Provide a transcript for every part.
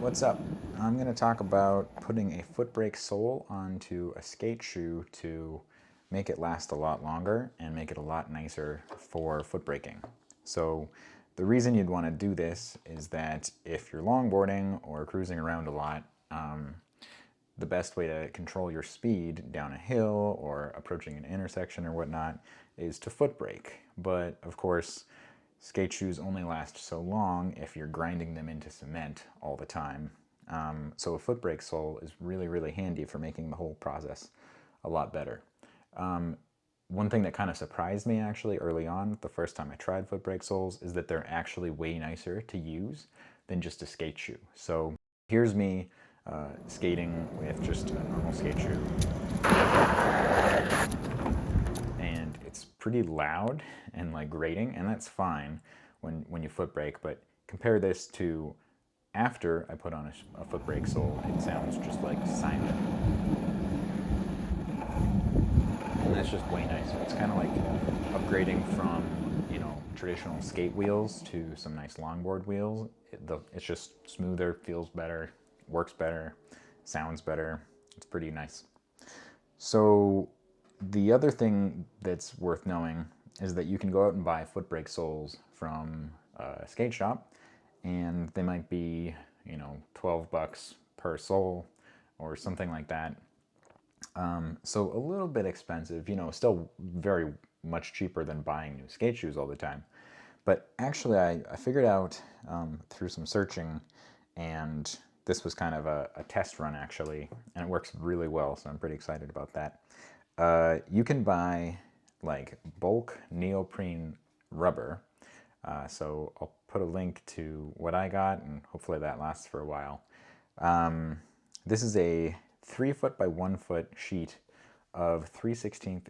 What's up? I'm going to talk about putting a foot brake sole onto a skate shoe to make it last a lot longer and make it a lot nicer for foot braking. So the reason you'd want to do this is that if you're longboarding or cruising around a lot, the best way to control your speed down a hill or approaching an intersection or whatnot is to foot brake. But of course, skate shoes only last so long if you're grinding them into cement all the time. So a foot brake sole is really, really handy for making the whole process a lot better. One thing that kind of surprised me actually early on, the first time I tried foot brake soles, is that they're actually way nicer to use than just a skate shoe. So here's me skating with just a normal skate shoe. And it's pretty loud and like grating, and that's fine when you foot brake, but compare this to after I put on a foot brake sole, it sounds just like silent. And that's just way nicer. It's kind of like upgrading from, traditional skate wheels to some nice longboard wheels. It's just smoother, feels better, works better, sounds better. It's pretty nice. So the other thing that's worth knowing is that you can go out and buy foot brake soles from a skate shop, and they might be, $12 per sole or something like that. So a little bit expensive, still very much cheaper than buying new skate shoes all the time. But actually, I figured out through some searching, and this was kind of a test run actually, and it works really well, so I'm pretty excited about that. You can buy like bulk neoprene rubber. So I'll put a link to what I got, and hopefully that lasts for a while. This is a 3 foot by 1 foot sheet of 3/16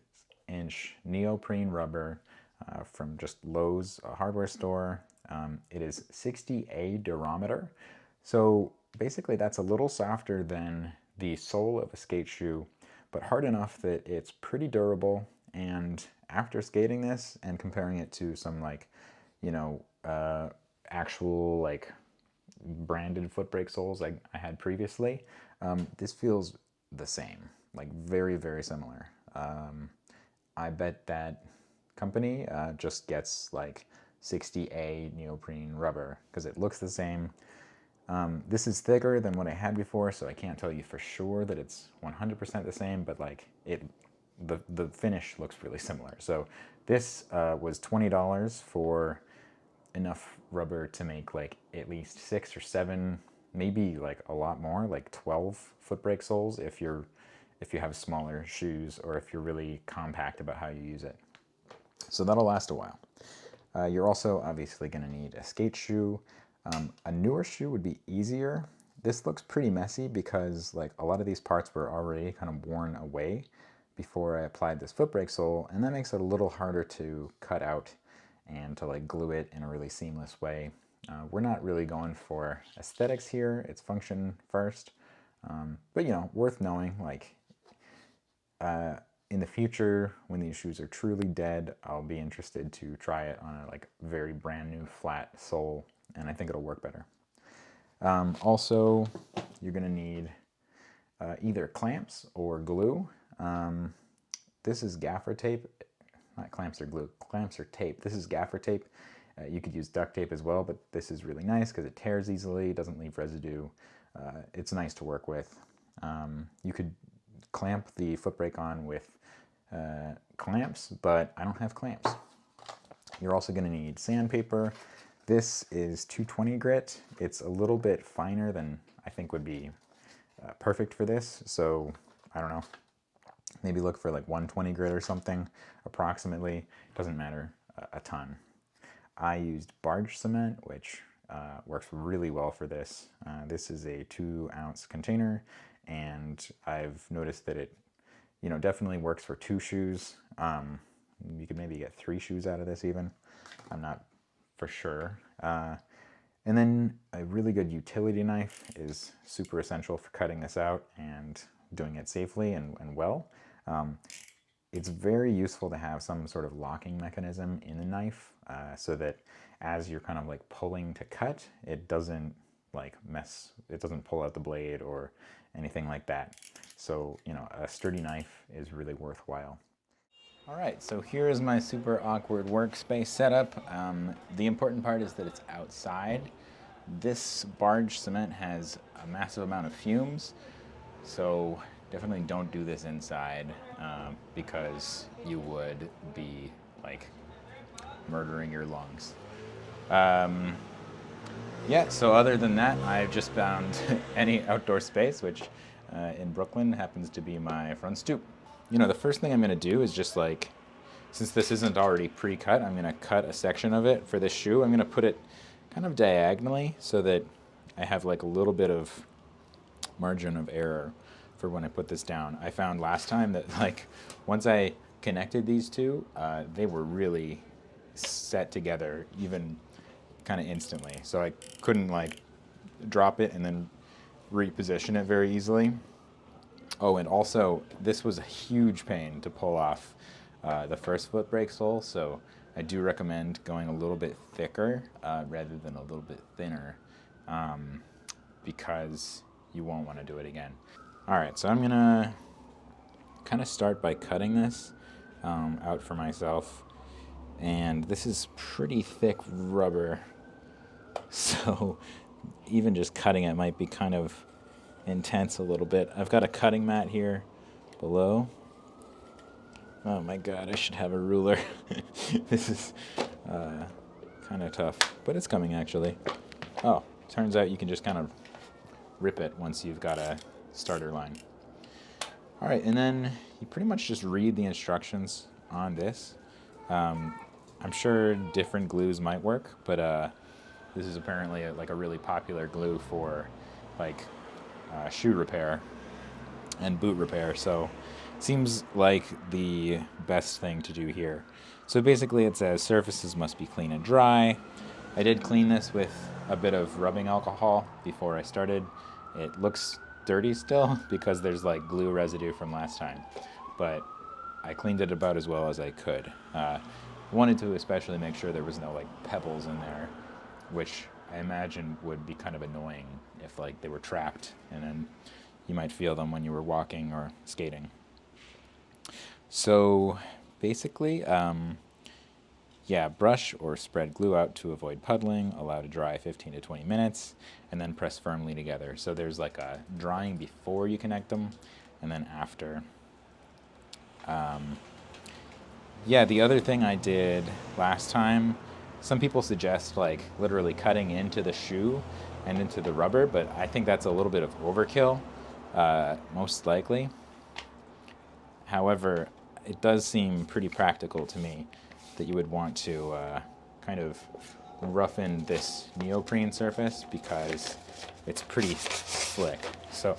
inch neoprene rubber from just Lowe's, a hardware store. It is 60A durometer. So basically that's a little softer than the sole of a skate shoe, but hard enough that it's pretty durable. And after skating this and comparing it to some actual branded foot brake soles I had previously, this feels the same, like very, very similar. I bet that company just gets like 60A neoprene rubber because it looks the same. This is thicker than what I had before, so I can't tell you for sure that it's 100% the same, but the finish looks really similar. So this was $20 for enough rubber to make like at least 6 or 7, maybe like a lot more, like 12 foot brake soles if you have smaller shoes or if you're really compact about how you use it. So that'll last a while. You're also obviously going to need a skate shoe. A newer shoe would be easier. This looks pretty messy because like a lot of these parts were already kind of worn away before I applied this foot brake sole, and that makes it a little harder to cut out and to like glue it in a really seamless way. We're not really going for aesthetics here, it's function first. But worth knowing, like in the future when these shoes are truly dead, I'll be interested to try it on a very brand new flat sole, and I think it'll work better. Also, you're gonna need either clamps or glue. This is gaffer tape. Not clamps or glue, clamps or tape. This is gaffer tape. You could use duct tape as well, but this is really nice because it tears easily, doesn't leave residue. It's nice to work with. You could clamp the foot brake on with clamps, but I don't have clamps. You're also going to need sandpaper. This is 220 grit. It's a little bit finer than I think would be perfect for this, so I don't know. Maybe look for like 120 grit or something, approximately. Doesn't matter a ton. I used barge cement, which works really well for this. This is a 2-ounce container, and I've noticed that it, definitely works for 2 shoes. You could maybe get 3 shoes out of this even. I'm not for sure. And then a really good utility knife is super essential for cutting this out and doing it safely and well. It's very useful to have some sort of locking mechanism in the knife so that as you're kind of like pulling to cut, it doesn't like mess, it doesn't pull out the blade or anything like that. So, you know, a sturdy knife is really worthwhile. All right, so here is my super awkward workspace setup. The important part is that it's outside. This barge cement has a massive amount of fumes, so definitely don't do this inside because you would be like murdering your lungs. Yeah, so other than that, I've just found any outdoor space, which in Brooklyn happens to be my front stoop. You know, the first thing I'm going to do is just like, since this isn't already pre-cut, I'm going to cut a section of it for this shoe. I'm going to put it kind of diagonally so that I have like a little bit of margin of error for when I put this down. I found last time that like once I connected these two, they were really set together even kind of instantly. So I couldn't like drop it and then reposition it very easily. Oh, and also this was a huge pain to pull off the first foot brake sole, so I do recommend going a little bit thicker rather than a little bit thinner because you won't want to do it again. All right, so I'm gonna kind of start by cutting this out for myself, and this is pretty thick rubber, so even just cutting it might be kind of intense a little bit. I've got a cutting mat here below. Oh my god, I should have a ruler. This is kind of tough, but it's coming actually. Oh, turns out you can just kind of rip it once you've got a starter line. All right, and then you pretty much just read the instructions on this. I'm sure different glues might work, but this is apparently like a really popular glue for like shoe repair and boot repair, so seems like the best thing to do here. So basically it says surfaces must be clean and dry. I did clean this with a bit of rubbing alcohol before I started. It looks dirty still because there's like glue residue from last time, but I cleaned it about as well as I could. Wanted to especially make sure there was no like pebbles in there, which I imagine would be kind of annoying if like they were trapped and then you might feel them when you were walking or skating. So basically, yeah, brush or spread glue out to avoid puddling, allow to dry 15 to 20 minutes, and then press firmly together. So there's like a drying before you connect them, and then after. Yeah, the other thing I did last time, some people suggest like literally cutting into the shoe and into the rubber, but I think that's a little bit of overkill, most likely. However, it does seem pretty practical to me that you would want to kind of roughen this neoprene surface because it's pretty slick. So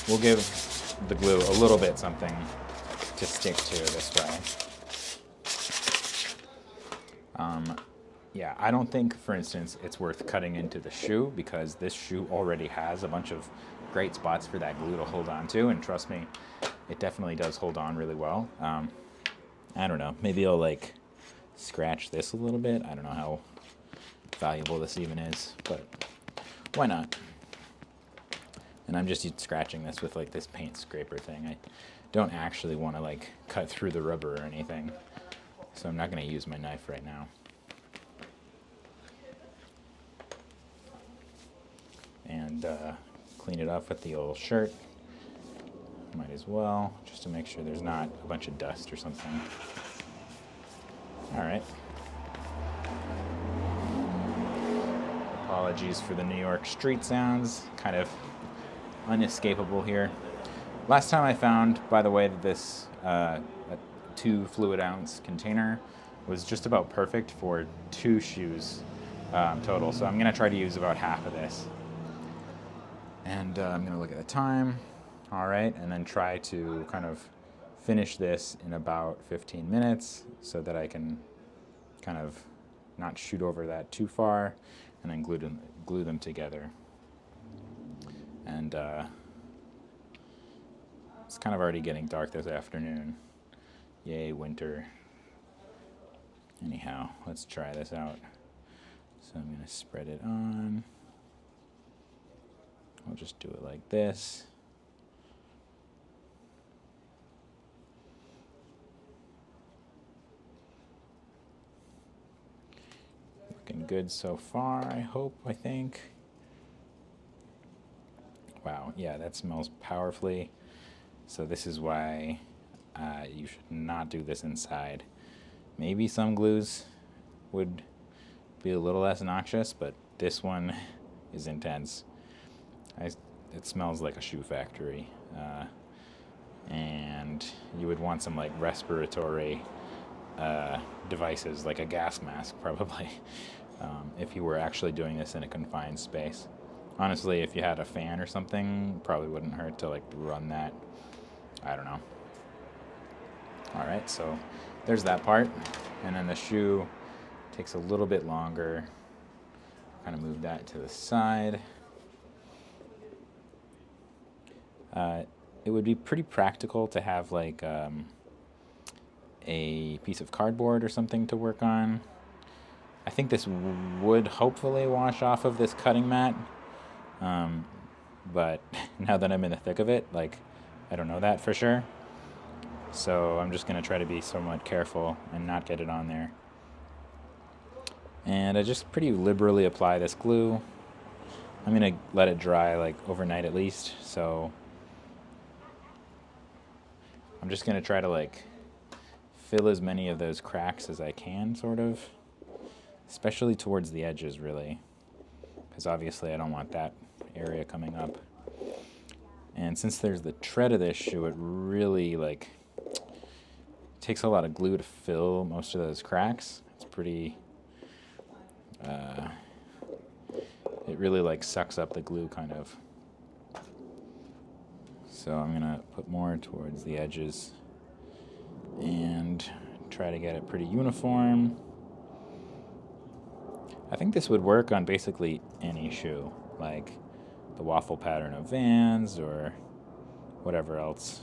we'll give the glue a little bit something to stick to this way. Yeah, I don't think, for instance, it's worth cutting into the shoe because this shoe already has a bunch of great spots for that glue to hold on to, and trust me, it definitely does hold on really well. I don't know, maybe I'll like scratch this a little bit. I don't know how valuable this even is, but why not? And I'm just scratching this with like this paint scraper thing. I don't actually want to like cut through the rubber or anything, so I'm not going to use my knife right now. And clean it off with the old shirt. Might as well, just to make sure there's not a bunch of dust or something. All right. Apologies for the New York street sounds, kind of unescapable here. Last time I found, by the way, that this 2 fluid ounce container was just about perfect for 2 shoes total. So I'm gonna try to use about half of this. And I'm gonna look at the time. All right, and then try to kind of finish this in about 15 minutes so that I can kind of not shoot over that too far, and then glue them together. And it's kind of already getting dark this afternoon. Yay, winter. Anyhow, let's try this out. So I'm gonna spread it on. I'll just do it like this. Looking good so far, I think. Wow, yeah, that smells powerfully. So this is why you should not do this inside. Maybe some glues would be a little less noxious, but this one is intense. It smells like a shoe factory. And you would want some like respiratory devices, like a gas mask probably, if you were actually doing this in a confined space. Honestly, if you had a fan or something, probably wouldn't hurt to like run that. I don't know. All right, so there's that part. And then the shoe takes a little bit longer. Kind of move that to the side. It would be pretty practical to have like a piece of cardboard or something to work on. I think this would hopefully wash off of this cutting mat. But now that I'm in the thick of it, like, I don't know that for sure. So I'm just going to try to be somewhat careful and not get it on there. And I just pretty liberally apply this glue. I'm going to let it dry like overnight at least. So I'm just going to try to like fill as many of those cracks as I can, sort of. Especially towards the edges, really. Because obviously I don't want that area coming up. And since there's the tread of this shoe, it really like takes a lot of glue to fill most of those cracks. It's pretty it really like sucks up the glue kind of. So I'm gonna put more towards the edges and try to get it pretty uniform. I think this would work on basically any shoe, like the waffle pattern of Vans or whatever else.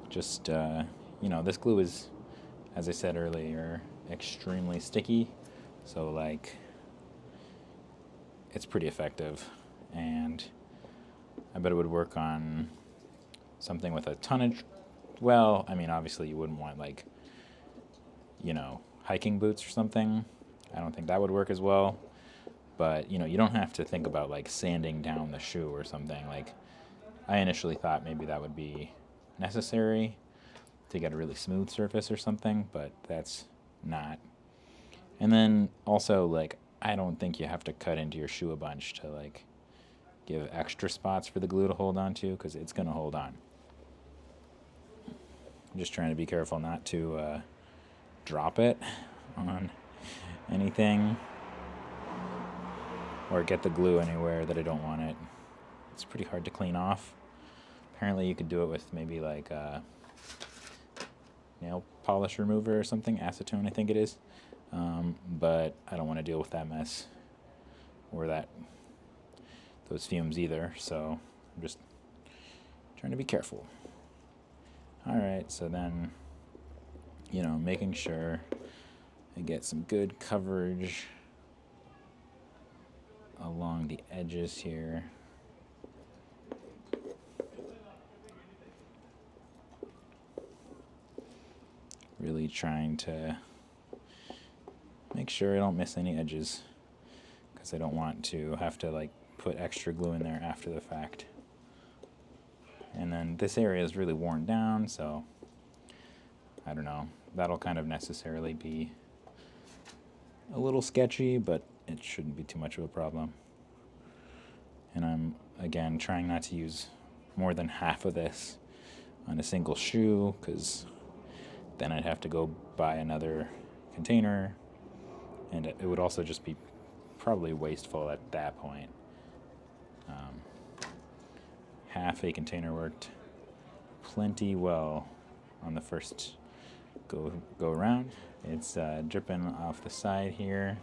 Just, this glue is, as I said earlier, extremely sticky. So, like, it's pretty effective. And I bet it would work on something with a tonnage. Well, I mean, obviously you wouldn't want, like, hiking boots or something. I don't think that would work as well. But, you don't have to think about, like, sanding down the shoe or something. Like, I initially thought maybe that would be necessary to get a really smooth surface or something, but that's not. And then also, like, I don't think you have to cut into your shoe a bunch to, like, give extra spots for the glue to hold on to, because it's going to hold on. I'm just trying to be careful not to drop it on anything or get the glue anywhere that I don't want it. It's pretty hard to clean off. Apparently you could do it with maybe like a nail polish remover or something, acetone I think it is, but I don't want to deal with that mess or those fumes either, so I'm just trying to be careful. Alright, so then, making sure I get some good coverage along the edges here. Really trying to make sure I don't miss any edges, because I don't want to have to like put extra glue in there after the fact. And then this area is really worn down, so I don't know. That'll kind of necessarily be a little sketchy, but it shouldn't be too much of a problem. And I'm, again, trying not to use more than half of this on a single shoe, because then I'd have to go buy another container, and it would also just be probably wasteful at that point. Half a container worked plenty well on the first go around. It's dripping off the side here.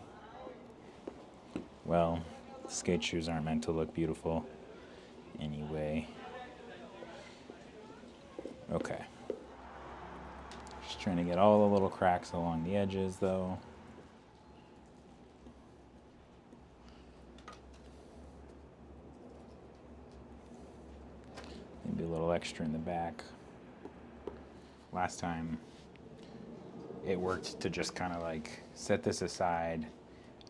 Well, skate shoes aren't meant to look beautiful anyway. Okay. Just trying to get all the little cracks along the edges though. extra in the back. Last time it worked to just kind of like set this aside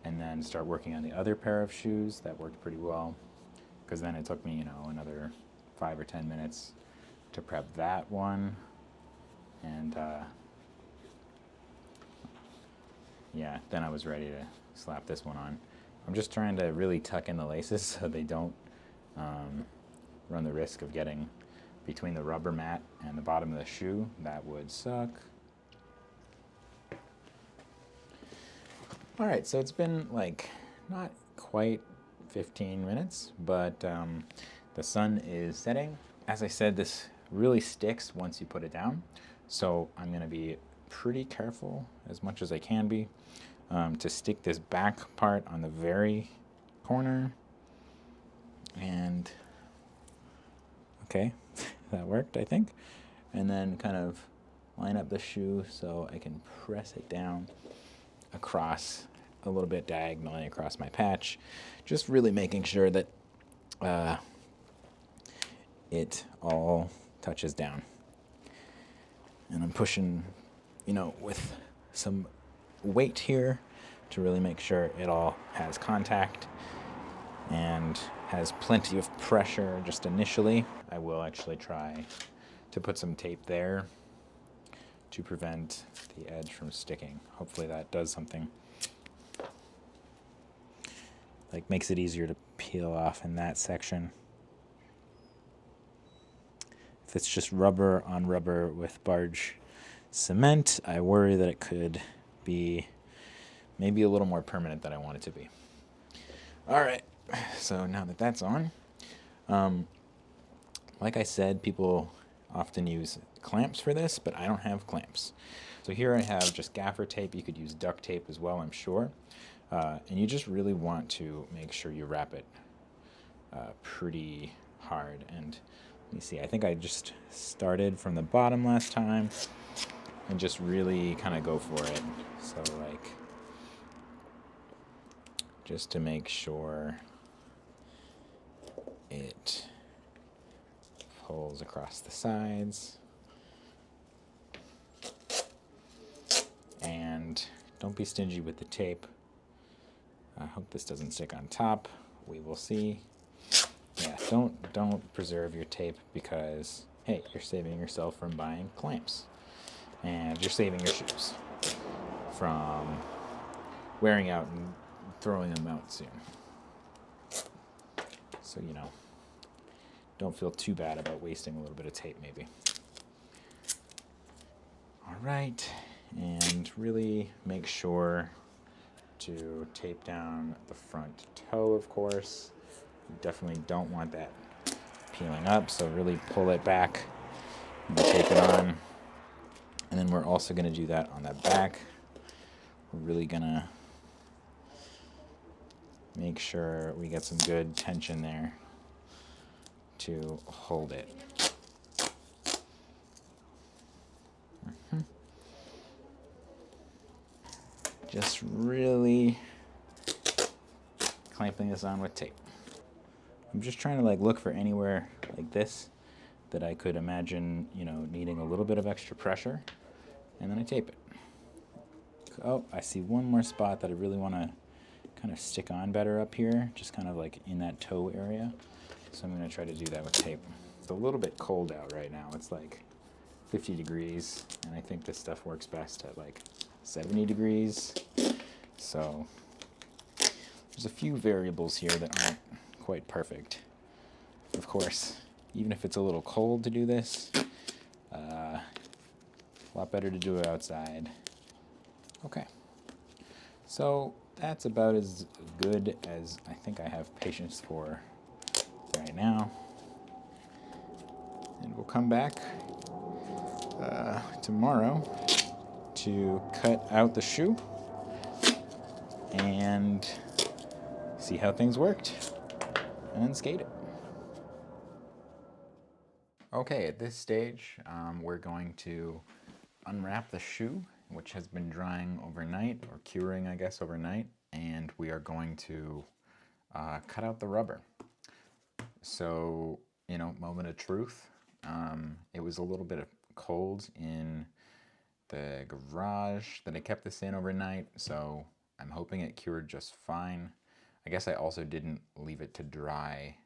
and then start working on the other pair of shoes. That worked pretty well, because then it took me, you know, another 5 or 10 minutes to prep that one. And yeah, then I was ready to slap this one on. I'm just trying to really tuck in the laces so they don't run the risk of getting between the rubber mat and the bottom of the shoe. That would suck. All right, so it's been like not quite 15 minutes, but the sun is setting. As I said, this really sticks once you put it down, so I'm gonna be pretty careful, as much as I can be, to stick this back part on the very corner. And okay, that worked, I think. And then kind of line up the shoe so I can press it down across a little bit diagonally across my patch, just really making sure that it all touches down. And I'm pushing, you know, with some weight here to really make sure it all has contact and has plenty of pressure just initially. I will actually try to put some tape there to prevent the edge from sticking. Hopefully that does something. Like, makes it easier to peel off in that section. If it's just rubber on rubber with barge cement, I worry that it could be maybe a little more permanent than I want it to be. All right, so now that that's on, like I said, people often use clamps for this, but I don't have clamps. So here I have just gaffer tape. You could use duct tape as well, I'm sure. And you just really want to make sure you wrap it pretty hard. And let me see, I think I just started from the bottom last time and just really kind of go for it. So like, just to make sure it pulls across the sides. And don't be stingy with the tape. I hope this doesn't stick on top. We will see. Yeah, don't preserve your tape, because hey, you're saving yourself from buying clamps, and you're saving your shoes from wearing out and throwing them out soon. So, you know, don't feel too bad about wasting a little bit of tape maybe. All right, and really make sure to tape down the front toe, of course. You definitely don't want that peeling up, so really pull it back and tape it on. And then we're also going to do that on the back. We're really going to make sure we get some good tension there to hold it. Just really clamping this on with tape. I'm just trying to like look for anywhere like this that I could imagine, you know, needing a little bit of extra pressure, and then I tape it. Oh, I see one more spot that I really want to kind of stick on better up here, just kind of like in that toe area. So I'm going to try to do that with tape. It's a little bit cold out right now. It's like 50 degrees, and I think this stuff works best at like 70 degrees. So there's a few variables here that aren't quite perfect. Of course, even if it's a little cold to do this, a lot better to do it outside. Okay, so that's about as good as I think I have patience for right now. And we'll come back tomorrow to cut out the shoe and see how things worked and skate it. Okay, at this stage, we're going to unwrap the shoe, which has been drying overnight, or curing, I guess, overnight, and we are going to cut out the rubber. So, you know, moment of truth. It was a little bit cold in the garage that I kept this in overnight, so I'm hoping it cured just fine. I guess I also didn't leave it to dry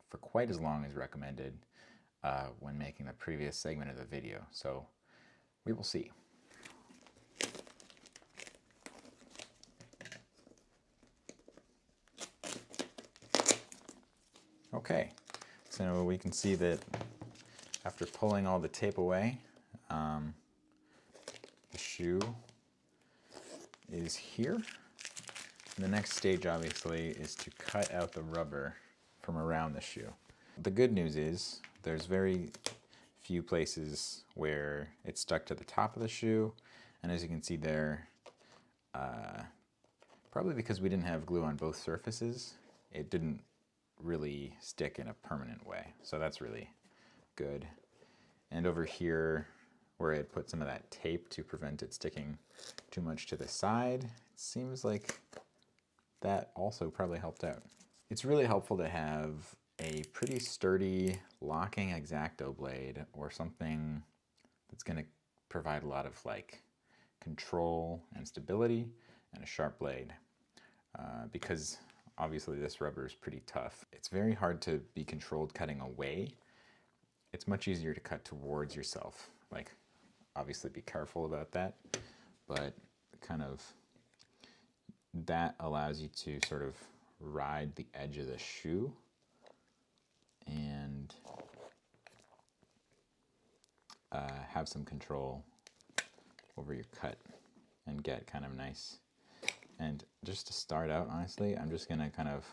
for quite as long as recommended when making the previous segment of the video, so we will see. Okay, so we can see that after pulling all the tape away, the shoe is here. And the next stage, obviously, is to cut out the rubber from around the shoe. The good news is there's very few places where it's stuck to the top of the shoe, and as you can see there, probably because we didn't have glue on both surfaces, it didn't really stick in a permanent way, so that's really good. And over here, where I had put some of that tape to prevent it sticking too much to the side, it seems like that also probably helped out. It's really helpful to have a pretty sturdy locking X-Acto blade or something that's going to provide a lot of like control and stability and a sharp blade because obviously this rubber is pretty tough. It's very hard to be controlled cutting away. It's much easier to cut towards yourself. Like, obviously be careful about that, but kind of that allows you to sort of ride the edge of the shoe and have some control over your cut and get kind of nice. And just to start out, honestly, I'm just gonna kind of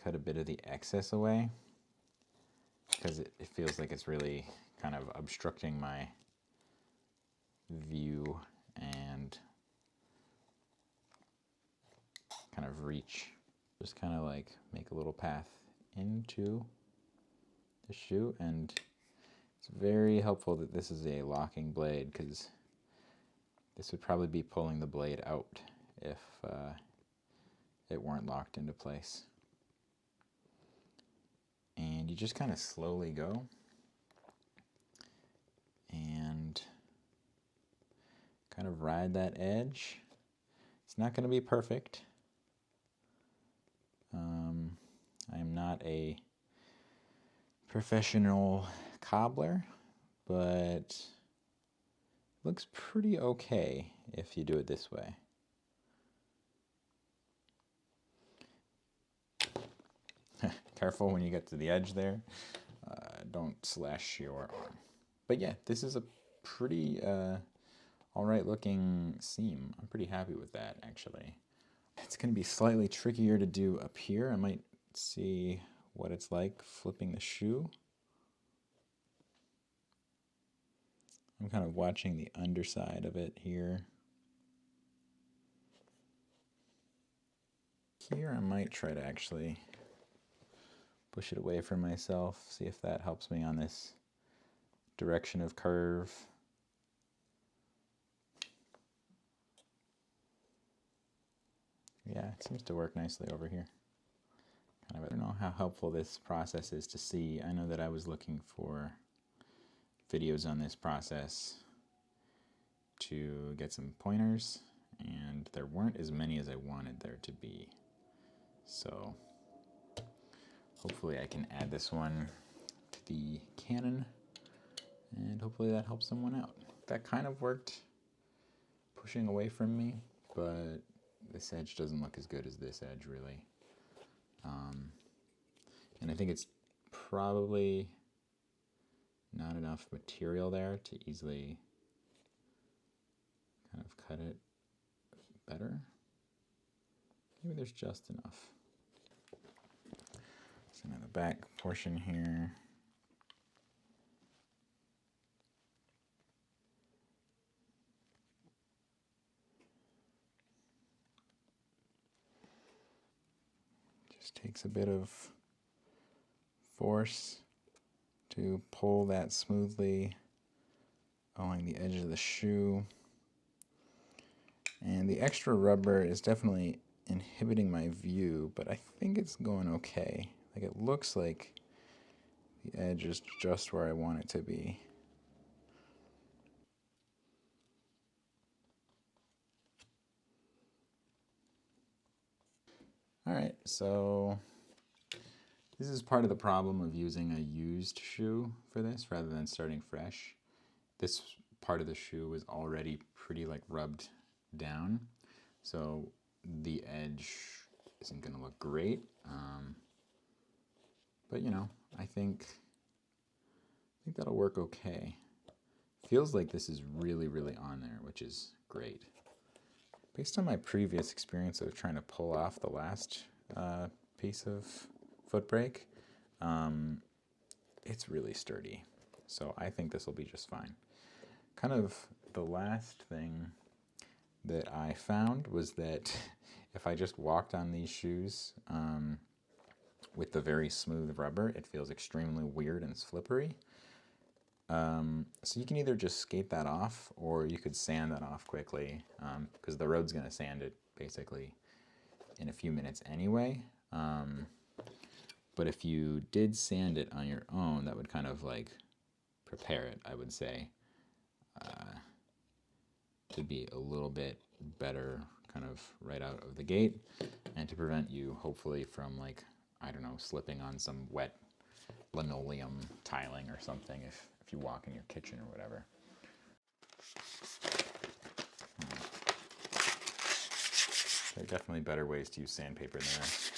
cut a bit of the excess away because it feels like it's really kind of obstructing my view and kind of reach. Just kind of like make a little path into the shoe, and it's very helpful that this is a locking blade because this would probably be pulling the blade out if it weren't locked into place. And you just kind of slowly go and kind of ride that edge. It's not going to be perfect. I am not a professional cobbler, but it looks pretty okay if you do it this way. Careful when you get to the edge there. Don't slash your arm. But yeah, this is a pretty alright looking seam. I'm pretty happy with that, actually. It's going to be slightly trickier to do up here. I might see what it's like flipping the shoe. I'm kind of watching the underside of it here. Here I might try to actually push it away from myself, see if that helps me on this direction of curve. Yeah, it seems to work nicely over here. I don't know how helpful this process is to see. I know that I was looking for videos on this process to get some pointers, and there weren't as many as I wanted there to be. So hopefully I can add this one to the Canon, and hopefully that helps someone out. That kind of worked pushing away from me, but this edge doesn't look as good as this edge, really. And I think it's probably not enough material there to easily kind of cut it better. Maybe there's just enough. So now the back portion here. Just takes a bit of force to pull that smoothly along the edge of the shoe. And the extra rubber is definitely inhibiting my view, but I think it's going okay. Like, it looks like The edge is just where I want it to be. All right, so this is part of the problem of using a used shoe for this rather than starting fresh. This part of the shoe was already pretty like rubbed down, so the edge isn't gonna look great. But you know, I think that'll work okay. Feels like this is really, really on there, which is great. Based on my previous experience of trying to pull off the last piece of foot brake, it's really sturdy. So I think this will be just fine. Kind of the last thing that I found was that if I just walked on these shoes with the very smooth rubber, it feels extremely weird and slippery. So you can either just skate that off or you could sand that off quickly because the road's going to sand it basically in a few minutes anyway. But if you did sand it on your own, that would kind of like prepare it, I would say, to be a little bit better kind of right out of the gate and to prevent you hopefully from like, I don't know, slipping on some wet linoleum tiling or something if you walk in your kitchen or whatever. There are definitely better ways to use sandpaper than this.